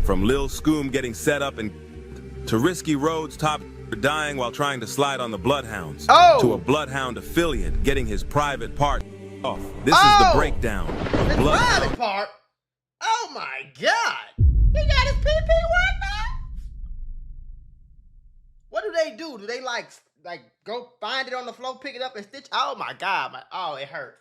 From Lil Scoom getting set up and to Risky Road's top dying while trying to slide on the Bloodhounds, to a Bloodhound affiliate getting his private part off. This is the breakdown of Bloodhound. Private part? Oh my God! He got his PP work now? What do they do? Do they like go find it on the floor, pick it up and stitch? Oh my God, oh, it hurt.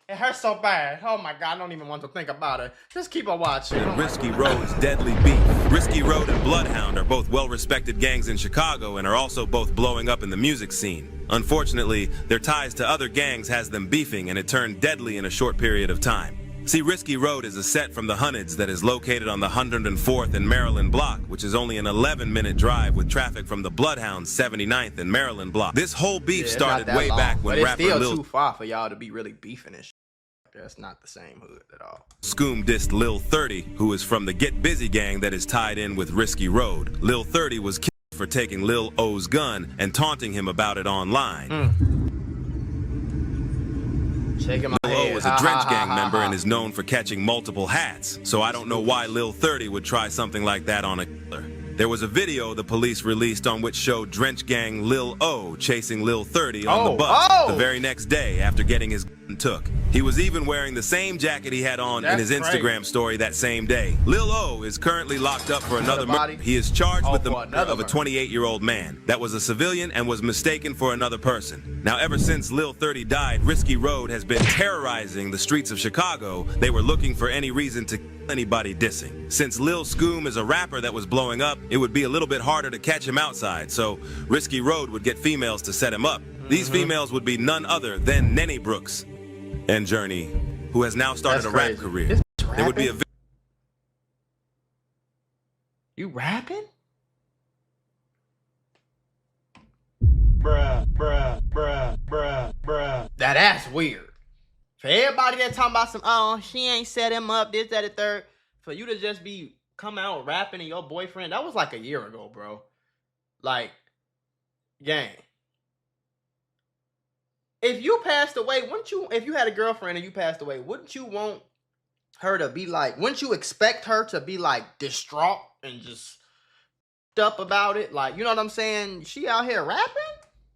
It hurts so bad. Oh my God, I don't even want to think about it. Just keep on watching. And Risky Road's deadly beef. Risky Road and Bloodhound are both well-respected gangs in Chicago and are also both blowing up in the music scene. Unfortunately, their ties to other gangs has them beefing, and it turned deadly in a short period of time. See, Risky Road is a set from the Hundreds that is located on the 104th and Maryland block, which is only an 11-minute drive with traffic from the Bloodhound 79th and Maryland block. This whole beef started way back when rapper Lil... It's still too far for y'all to be really beefing and shit. That's not the same hood at all. Scoom dissed Lil 30, who is from the Get Busy gang that is tied in with Risky Road. Lil 30 was killed for taking Lil O's gun and taunting him about it online. Lil O is a Drench gang member and is known for catching multiple hats, so I don't know why Lil 30 would try something like that on a killer. There was a video the police released on which showed Drench gang Lil O chasing Lil 30 on the bus the very next day after getting his gun took. He was even wearing the same jacket he had on in his Instagram story that same day. Lil O is currently locked up for another murder. He is charged with the murder of a 28-year-old man that was a civilian and was mistaken for another person. Now, ever since Lil 30 died, Risky Road has been terrorizing the streets of Chicago. They were looking for any reason to kill anybody dissing. Since Lil Scoom is a rapper that was blowing up, it would be a little bit harder to catch him outside, so Risky Road would get females to set him up. These females would be none other than Nenny Brooks and Journey, who has now started a rap career. There would be a You rapping? That's weird. For everybody that talking about some, oh, she ain't set him up, this, that, and third, for you to just be come out rapping and your boyfriend, that was like a year ago, bro. Like, gang. If you passed away, wouldn't you, if you had a girlfriend and you passed away, wouldn't you want her to be like, wouldn't you expect her to be like distraught and just up about it? Like, you know what I'm saying? She out here rapping?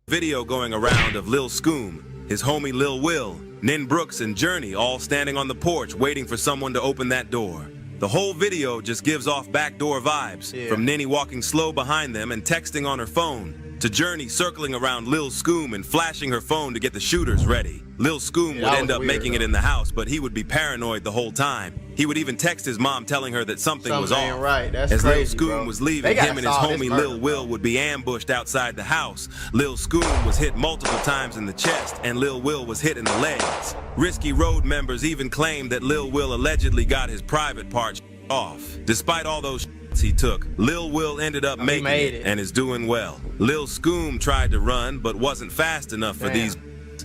Video going around of Lil Scoom, his homie Lil Will, Nen Brooks, and Journey all standing on the porch waiting for someone to open that door. The whole video just gives off backdoor vibes, from Nenny walking slow behind them and texting on her phone, to Journey circling around Lil Scoom and flashing her phone to get the shooters ready. Lil Scoom would end up making it in the house, but he would be paranoid the whole time. He would even text his mom telling her that something was off. Right. That's As crazy, Lil Scoom was leaving, him and his homie Lil Will would be ambushed outside the house. Lil Scoom was hit multiple times in the chest, and Lil Will was hit in the legs. Risky Road members even claimed that Lil Will allegedly got his private part off. Despite all those he took, Lil Will ended up making it and is doing well. Lil Scoom tried to run but wasn't fast enough for these.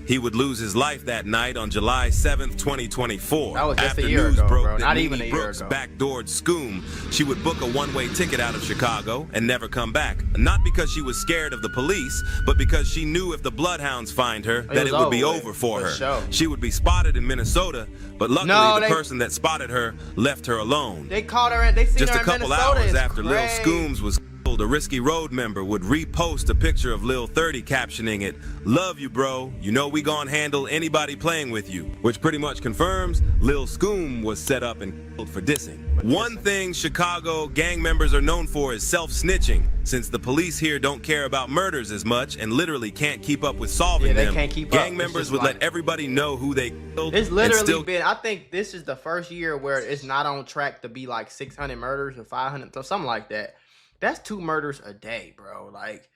He would lose his life that night on July 7th, 2024. That was just after a year news ago, broke bro. that Not even a Nenny year Brooks ago. backdoored Scoom, she would book a one-way ticket out of Chicago and never come back. Not because she was scared of the police, but because she knew if the Bloodhounds find her, that it would be over for her. Sure. She would be spotted in Minnesota, but luckily the person that spotted her left her alone. They caught her and they seen Just her a couple in Minnesota. hours after Lil Scooms was killed, a Risky Road member would repost a picture of Lil 30 captioning it, "Love you, bro. You know we gon' handle anybody playing with you," which pretty much confirms Lil Scoom was set up and killed for dissing. One thing Chicago gang members are known for is self-snitching, since the police here don't care about murders as much and literally can't keep up with solving them. Gang members would let everybody know who they killed. It's literally been, I think this is the first year where it's not on track to be like 600 murders or 500 or something like that. That's 2 murders a day, bro. Like,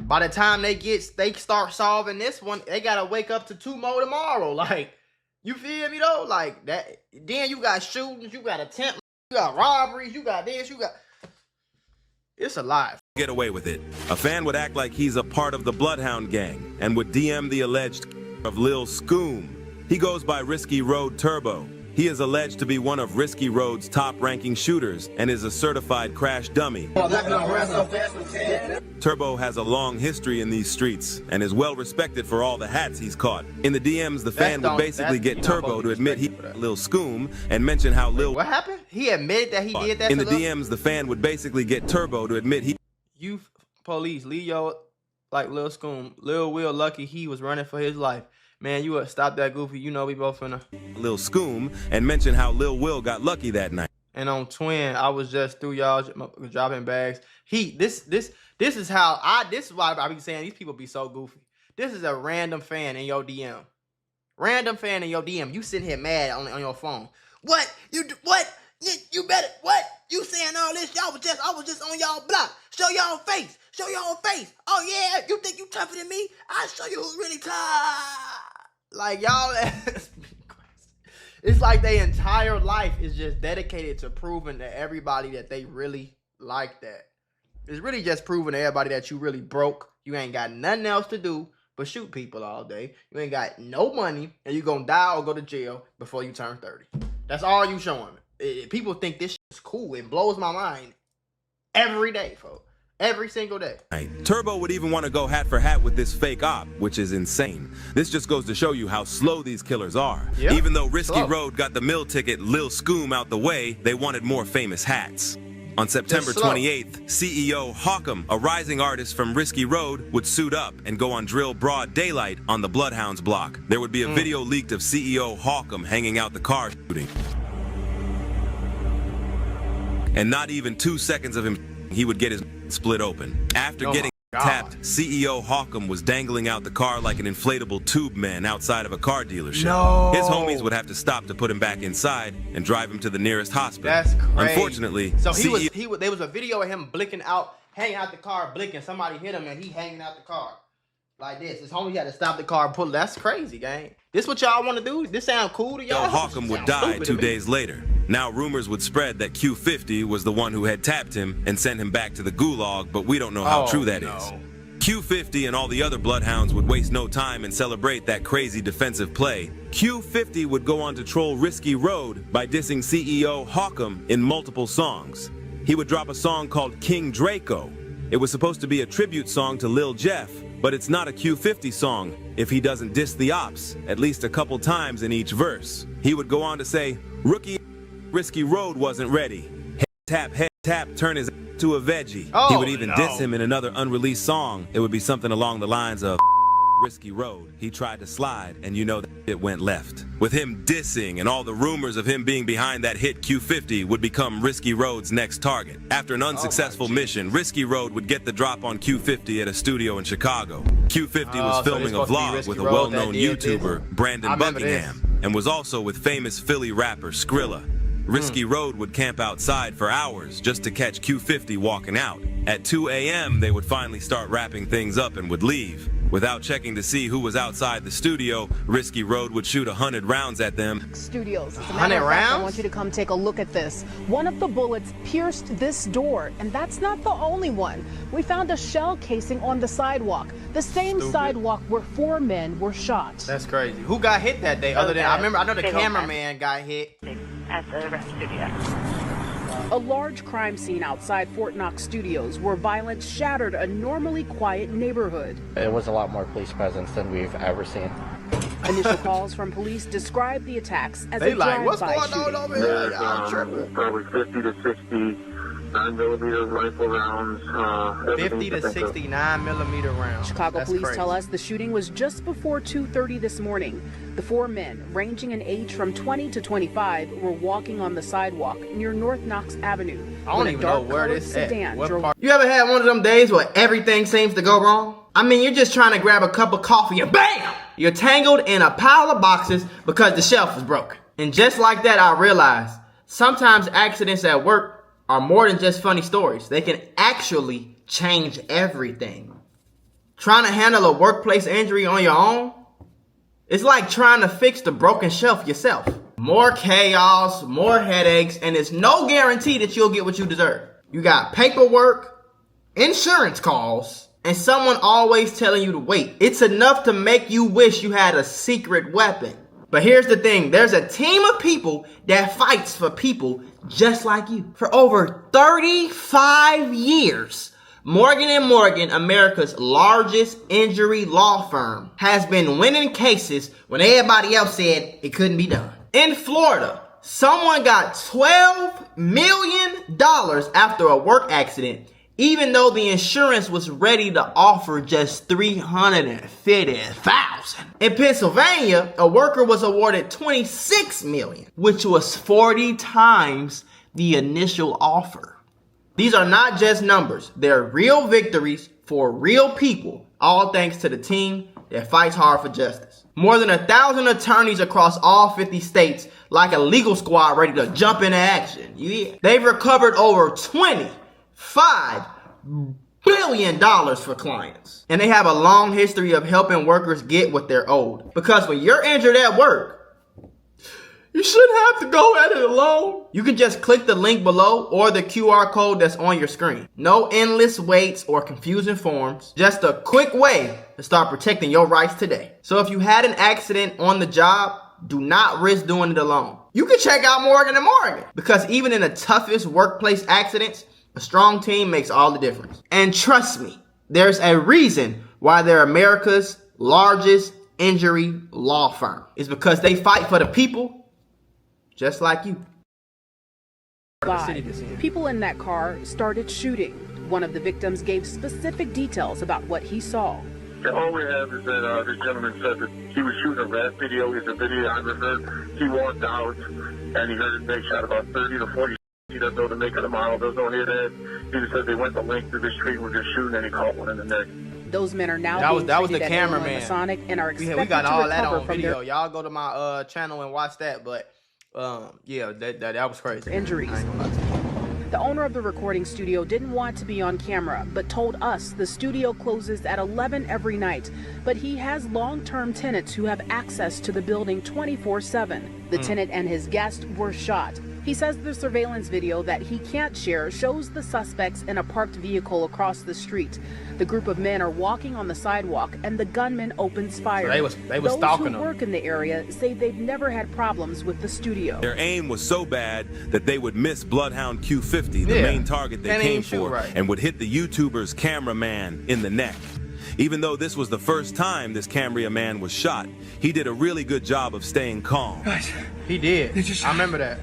by the time they start solving this one, they gotta wake up to 2 more tomorrow. Like, you feel me though? Like that. Then you got shootings, you got attempt, you got robberies, you got this, you got. It's a lot. Get away with it. A fan would act like he's a part of the Bloodhound gang and would DM the alleged of Lil Scoom. He goes by Risky Road Turbo. He is alleged to be one of Risky Road's top-ranking shooters and is a certified crash dummy. Turbo has a long history in these streets and is well respected for all the hats he's caught. In the DMs, the fan would basically get Turbo to admit he Lil Scoom and mention how Lil... What happened? He admitted that he did that. In the DMs, the fan would basically get Turbo to admit he... You police, Leo, like Lil Scoom. Lil Will lucky he was running for his life. Man, you would stop that goofy. You know we both finna... Lil Scoom and mention how Lil Will got lucky that night. And on Twin, I was just through y'all dropping bags. This is why I be saying these people be so goofy. This is a random fan in your DM. Random fan in your DM. You sitting here mad on your phone. What? You better what? You saying all this? I was just on y'all block. Show y'all face. Show y'all face. Oh yeah, you think you tougher than me? I'll show you who's really tough. Like y'all it's like their entire life is just dedicated to proving to everybody that they really like that. It's really just proving to everybody that you really broke. You ain't got nothing else to do but shoot people all day. You ain't got no money, and you gonna die or go to jail before you turn 30. That's all you showing. People think this shit is cool. It blows my mind every day, folks. Every single day. Turbo would even want to go hat for hat with this fake op, which is insane. This just goes to show you how slow these killers are. Yep. Even though Risky Road got the mill ticket Lil Scoom out the way, they wanted more famous hats. On September 28th, CEO Hawam, a rising artist from Risky Road, would suit up and go on drill broad daylight on the Bloodhounds block. There would be a video leaked of CEO Hawam hanging out the car shooting. And not even 2 seconds of him, he would get his split open. After getting tapped, CEO Hawam was dangling out the car like an inflatable tube man outside of a car dealership. No. His homies would have to stop to put him back inside and drive him to the nearest hospital. That's crazy. Unfortunately, so there was a video of him blinking out, hanging out the car, blinking. Somebody hit him and he hanging out the car like this. His homie had to stop the car and pull. That's crazy, gang. This what y'all want to do? This sound cool to y'all? Hawam would die 2 days later. Now rumors would spread that Q50 was the one who had tapped him and sent him back to the gulag, but we don't know how true that is. Q50 and all the other Bloodhounds would waste no time and celebrate that crazy defensive play. Q50 would go on to troll Risky Road by dissing CEO Hawam in multiple songs. He would drop a song called King Draco. It was supposed to be a tribute song to Lil Jeff, but it's not a Q50 song if he doesn't diss the Opps at least a couple times in each verse. He would go on to say, "Rookie Risky Road wasn't ready. Head tap, turn his to a veggie." He would even diss him in another unreleased song. It would be something along the lines of, "Risky Road, he tried to slide, and you know that it went left." With him dissing and all the rumors of him being behind that hit, Q50 would become Risky Road's next target. After an unsuccessful mission, Risky Road would get the drop on Q50 at a studio in Chicago. Q50 was filming a vlog with a well-known YouTuber, Brandon Buckingham, and was also with famous Philly rapper Skrilla. Risky Road would camp outside for hours just to catch Q50 walking out. At 2 a.m., they would finally start wrapping things up and would leave. Without checking to see who was outside the studio, Risky Road would shoot 100 rounds at them. Studios. As a matter of fact, I want you to come take a look at this. One of the bullets pierced this door, and that's not the only one. We found a shell casing on the sidewalk, the same sidewalk where 4 men were shot. That's crazy. Who got hit that day? Other than I know the cameraman got hit at the rest studio. A large crime scene outside Fort Knox Studios where violence shattered a normally quiet neighborhood. It was a lot more police presence than we've ever seen. Initial calls from police describe the attacks as they a like, what's drive-by going on over shooting. here? Y'all tripping. Probably 50 to 60 9mm rifle rounds. 50 to 60 9mm rounds. Chicago That's police crazy. tell us the shooting was just before 2:30 this morning. The 4 men, ranging in age from 20 to 25, were walking on the sidewalk near North Knox Avenue. I don't even know where this is. You ever had one of them days where everything seems to go wrong? I mean, you're just trying to grab a cup of coffee and BAM! You're tangled in a pile of boxes because the shelf was broken. And just like that, I realized sometimes accidents at work are more than just funny stories. They can actually change everything. Trying to handle a workplace injury on your own? It's like trying to fix the broken shelf yourself. More chaos, more headaches, and it's no guarantee that you'll get what you deserve. You got paperwork, insurance calls, and someone always telling you to wait. It's enough to make you wish you had a secret weapon. But here's the thing. There's a team of people that fights for people just like you. For over 35 years, Morgan & Morgan, America's largest injury law firm, has been winning cases when everybody else said it couldn't be done. In Florida, someone got $12 million after a work accident, even though the insurance was ready to offer just $350,000. In Pennsylvania, a worker was awarded $26 million, which was 40 times the initial offer. These are not just numbers. They're real victories for real people, all thanks to the team that fights hard for justice. More than 1,000 attorneys across all 50 states, like a legal squad ready to jump into action. Yeah. They've recovered over $25 billion for clients. And they have a long history of helping workers get what they're owed. Because when you're injured at work, you shouldn't have to go at it alone. You can just click the link below or the QR code that's on your screen. No endless waits or confusing forms. Just a quick way to start protecting your rights today. So if you had an accident on the job, do not risk doing it alone. You can check out Morgan & Morgan, because even in the toughest workplace accidents, a strong team makes all the difference. And trust me, there's a reason why they're America's largest injury law firm. It's because they fight for the people just like you. People in that car started shooting. One of the victims gave specific details about what he saw. All we have is that this gentleman said that he was shooting a rap video. It's a videographer. He walked out and he heard a big shot about 30 to 40. He doesn't know the make of the model. Those don't hear that. He just said they went the length of the street, were just shooting, and he caught one in the neck. Those men are now that was the cameraman. Masonic and are expected we got all to that recover on from video. their Y'all go to my channel and watch that. But yeah, that was crazy. injuries. The owner of the recording studio didn't want to be on camera, but told us the studio closes at 11 every night. But he has long-term tenants who have access to the building 24/7. The tenant and his guest were shot. He says the surveillance video that he can't share shows the suspects in a parked vehicle across the street. The group of men are walking on the sidewalk and the gunman opens fire. So they was stalking them. Those who work in the area say they've never had problems with the studio. Their aim was so bad that they would miss Bloodhound Q50, the main target they came for, and would hit the YouTuber's cameraman in the neck. Even though this was the first time this cameraman was shot, he did a really good job of staying calm. He did. I remember that.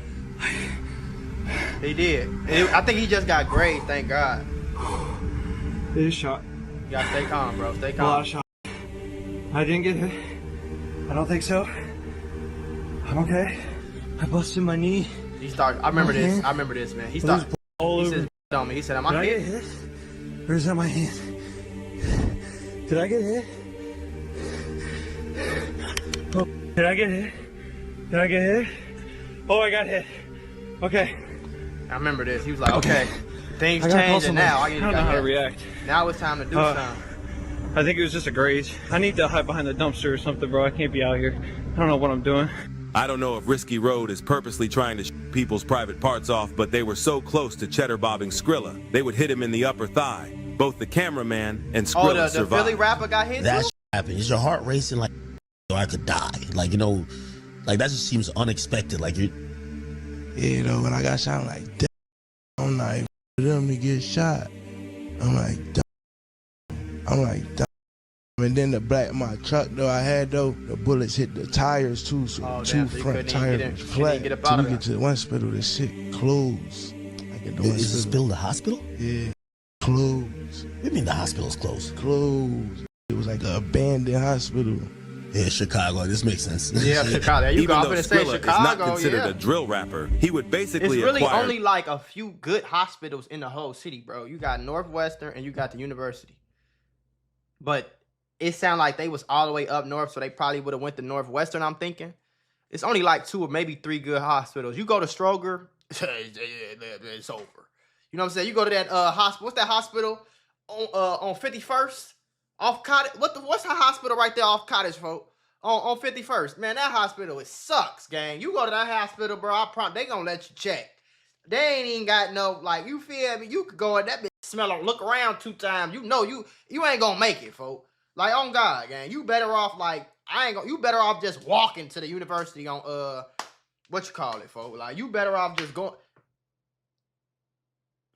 He did. I think he just got grazed, thank God. It is shot. You gotta stay calm, bro. Stay calm. A lot of shot. I didn't get hit. I don't think so. I'm okay. I busted my knee. He started. I remember this. I remember this, man. He started. He said on me. He said, "Am I hit?" Get hit? Where's that my hand? Did I get hit? Oh, did I get hit? Did I get hit? Oh, I got hit. Okay. I remember this. He was like, "Okay, things changing now. I don't know how to react. Now it's time to do something." I think it was just a graze. I need to hide behind the dumpster or something, bro. I can't be out here. I don't know what I'm doing. I don't know if Risky Road is purposely trying to people's private parts off, but they were so close to cheddar bobbing Skrilla, they would hit him in the upper thigh. Both the cameraman and Skrilla the Philly rapper got hit That too? happened. Is your heart racing like so I could die? Like, you know, like that just seems unexpected. Like you. Yeah, you know, when I got shot, I'm like, damn, I'm like, for them to get shot. I'm like, damn. And then my truck though I had though, the bullets hit the tires too, so two front tires was flat. Till we get to the hospital, this shit closed. Is this still the hospital? Yeah, closed. What do you mean the hospital's closed? Closed. It was like an abandoned hospital. Yeah, Chicago. This makes sense. Yeah, Chicago. There you go. I'm gonna say Skrilla Chicago. is not considered a drill rapper. He would basically It's really acquire... only like a few good hospitals in the whole city, bro. You got Northwestern and you got the university. But it sounded like they was all the way up north, so they probably would have went to Northwestern, I'm thinking. It's only like 2 or maybe 3 good hospitals. You go to Stroger, it's over. You know what I'm saying? You go to that hospital. What's that hospital on 51st? Off Cottage. What's the hospital right there off Cottage, folks? On 51st. Man, that hospital, it sucks, gang. You go to that hospital, bro, I promise they gonna let you check. They ain't even got no, like, you feel me? You could go in that bitch, smell them, look around 2 times. You know you ain't gonna make it, folks. Like, on God, gang. You better off, like, I ain't gonna. You better off just walking to the university on what you call it, folks. Like you better off just going.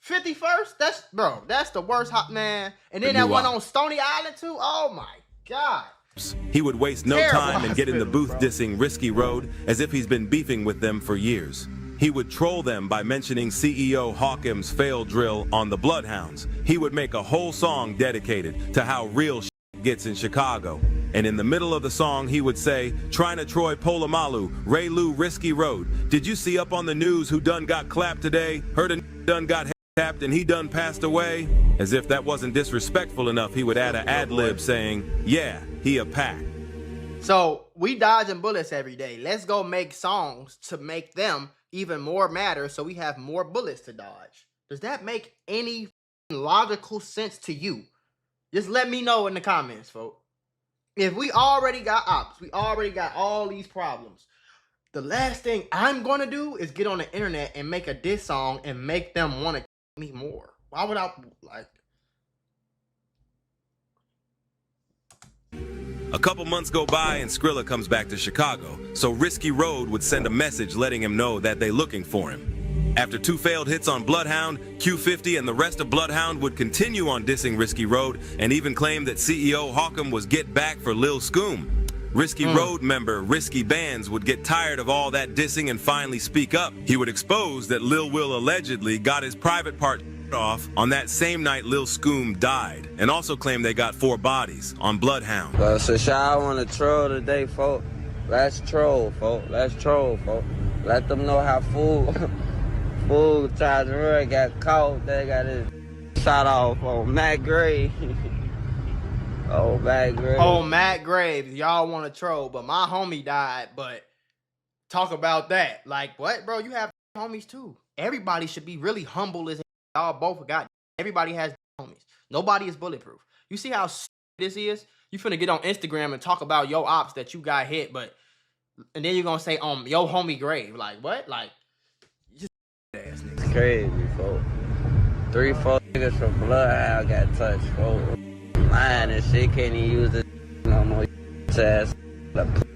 51st? That's the worst hot man. And then that one on Stony Island too. Oh my God. He would waste no time and get in the booth dissing Risky Road as if he's been beefing with them for years. He would troll them by mentioning CEO Hawam's failed drill on the Bloodhounds. He would make a whole song dedicated to how real shit gets in Chicago. And in the middle of the song, he would say, trying to Troy Polamalu, Ray Lou Risky Road. Did you see up on the news who done got clapped today? Heard a done got tapped and he done passed away? As if that wasn't disrespectful enough, he would add an ad-lib saying, yeah, he a pack. So we dodging bullets every day. Let's go make songs to make them even more matter so we have more bullets to dodge. Does that make any logical sense to you? Just let me know in the comments, folks. If we already got ops, we already got all these problems. The last thing I'm going to do is get on the internet and make a diss song and make them want to me more. Why would I, like... A couple months go by and Skrilla comes back to Chicago, so Risky Road would send a message letting him know that they looking for him. After 2 failed hits on Bloodhound, Q50 and the rest of Bloodhound would continue on dissing Risky Road and even claim that CEO Hawam was get back for Lil Scoom. Risky Road member Risky Bands would get tired of all that dissing and finally speak up. He would expose that Lil Will allegedly got his private part off on that same night Lil Scoom died, and also claimed they got 4 bodies on Bloodhound. So y'all want to troll today, folks? Let's troll, folks. Let's troll, folks. Let them know how fool tried to run, got caught. They got his shot off on Matt Gray. Oh, Matt Graves. Oh, Matt Graves. Y'all want to troll, but my homie died, but talk about that. Like, what, bro? You have homies, too. Everybody should be really humble as y'all both got. Everybody has homies. Nobody is bulletproof. You see how this is? You finna get on Instagram and talk about your ops that you got hit, and then you're gonna say, yo homie grave. Like, what? Like, just ass niggas. It's crazy, folks. 3-4 niggas from Bloodhound got touched, folks. Lying and shit, can't even use it no more. Ass,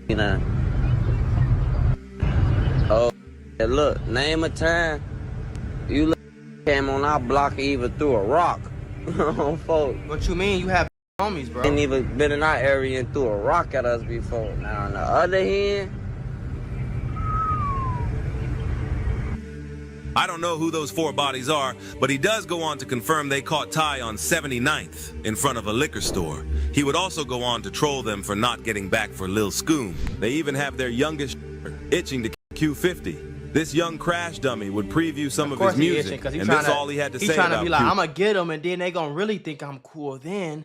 you know. Oh, look, name a time you look, came on our block and even threw a rock. Folks. What you mean? You have homies, bro. Ain't even been in our area and threw a rock at us before. Now, on the other hand, I don't know who those 4 bodies are, but he does go on to confirm they caught Ty on 79th in front of a liquor store. He would also go on to troll them for not getting back for Lil Scoom. They even have their youngest itching to Q50. This young crash dummy would preview some of his music, and that's all he had to say about He's trying to be like, I'm gonna get him, and then they gonna really think I'm cool then.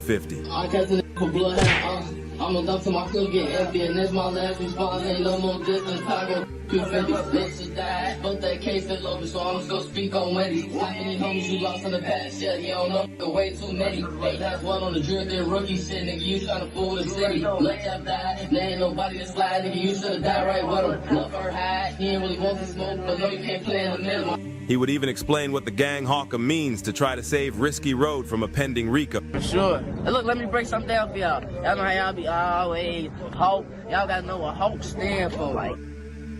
50. I catch the for Bloodhound. I'm a dump to my clip get empty, and that's my last response. Ain't no more distance. Taco Q50 bitches died, but that case is over, so I'm just gonna speak on Wendy. How many homies you lost in the past? Yeah, you don't know, way too many. Hey, that's one on the drip, that rookie shit, nigga. You tryna fool the city. Let y'all die, there ain't nobody to slide, nigga. You should've died right with him. Love her high, he ain't really want to smoke, but no, you can't play in the middle. He would even explain what the gang Hawam means to try to save Risky Road from a pending Rico. For sure. Hey, look, let me break something down for y'all. Y'all know how y'all be always hope. Y'all gotta know what hope stand for. Like,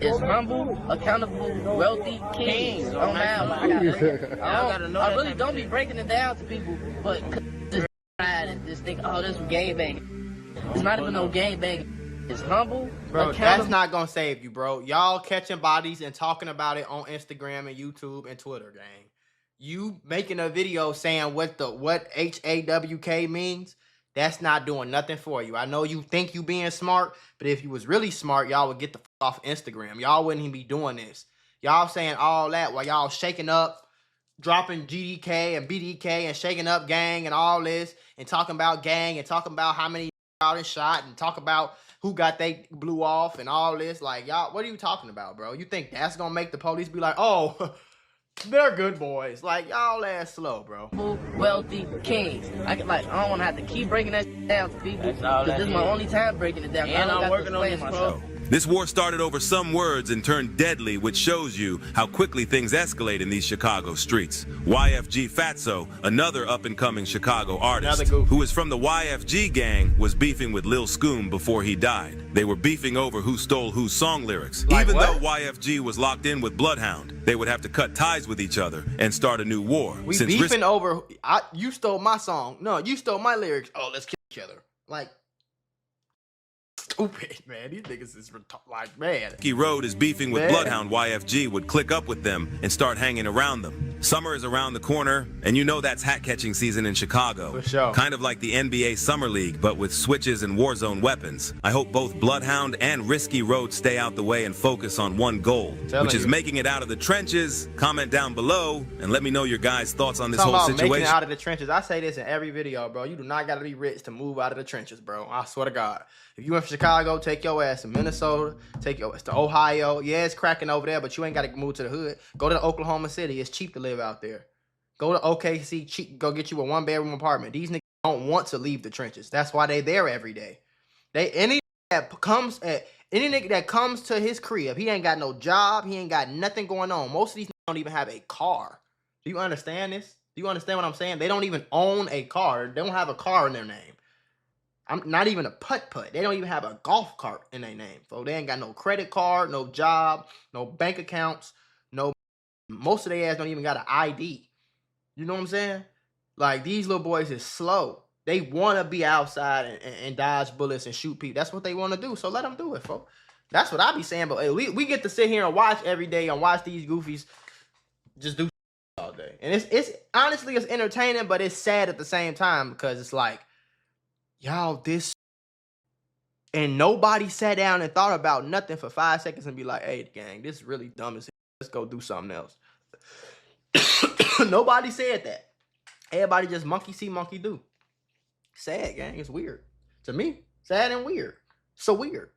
it's humble, accountable, wealthy, king. Don't matter. Y'all gotta know. I really don't be breaking it down to people, but just pride and just think, oh, this is game banging. It's not even no game banging. It's humble, bro. That's not gonna save you, bro. Y'all catching bodies and talking about it on Instagram and YouTube and Twitter, gang. You making a video saying what HAWK means, that's not doing nothing for you. I know you think you being smart, but if you was really smart, y'all would get the off Instagram. Y'all wouldn't even be doing this. Y'all saying all that while y'all shaking up, dropping GDK and BDK and shaking up gang and all this, and talking about gang and talking about how many out and shot and talk about who got they blew off and all this. Like, y'all, what are you talking about, bro? You think that's gonna make the police be like, oh, they're good boys? Like, y'all ass slow, bro. Wealthy kings. I don't want to have to keep breaking that down to people. Because this is my only time breaking it down. And I'm working on this, bro. This war started over some words and turned deadly, which shows you how quickly things escalate in these Chicago streets. YFG Fatso, another up-and-coming Chicago artist, who is from the YFG gang, was beefing with Lil Scoom before he died. They were beefing over who stole whose song lyrics. Even though YFG was locked in with Bloodhound, they would have to cut ties with each other and start a new war. We beefing over, you stole my song. No, you stole my lyrics. Oh, let's kill each other. Like, stupid, man. These niggas is like, man. Ricky Road is beefing with Bloodhound. YFG would click up with them and start hanging around them. Summer is around the corner, and you know that's hat catching season in Chicago. For sure. Kind of like the NBA Summer League, but with switches and Warzone weapons. I hope both Bloodhound and Risky Road stay out the way and focus on one goal, which is making it out of the trenches. Comment down below and let me know your guys' thoughts on this whole situation. Making it out of the trenches. I say this in every video, bro. You do not got to be rich to move out of the trenches, bro. I swear to God. If you went from Chicago, take your ass to Minnesota, take your ass to Ohio. Yeah, it's cracking over there, but you ain't got to move to the hood. Go to Oklahoma City. It's cheap to live out there. Go to OKC, cheap, go get you a 1-bedroom apartment. These niggas don't want to leave the trenches. That's why they there every day. Any nigga that comes to his crib, he ain't got no job, he ain't got nothing going on. Most of these niggas don't even have a car. Do you understand this? Do you understand what I'm saying? They don't even own a car. They don't have a car in their name. I'm not even a putt-putt. They don't even have a golf cart in their name. So they ain't got no credit card, no job, no bank accounts, no. Most of their ass don't even got an ID. You know what I'm saying? Like, these little boys is slow. They want to be outside and dodge bullets and shoot people. That's what they want to do. So let them do it, folks. That's what I be saying. But hey, we get to sit here and watch every day and watch these goofies just do all day. And it's honestly, it's entertaining, but it's sad at the same time because it's like, y'all, this. And nobody sat down and thought about nothing for 5 seconds and be like, hey, gang, this is really dumb as hell. Let's go do something else. Nobody said that. Everybody just monkey see, monkey do. Sad, gang. It's weird. To me, sad and weird. So weird.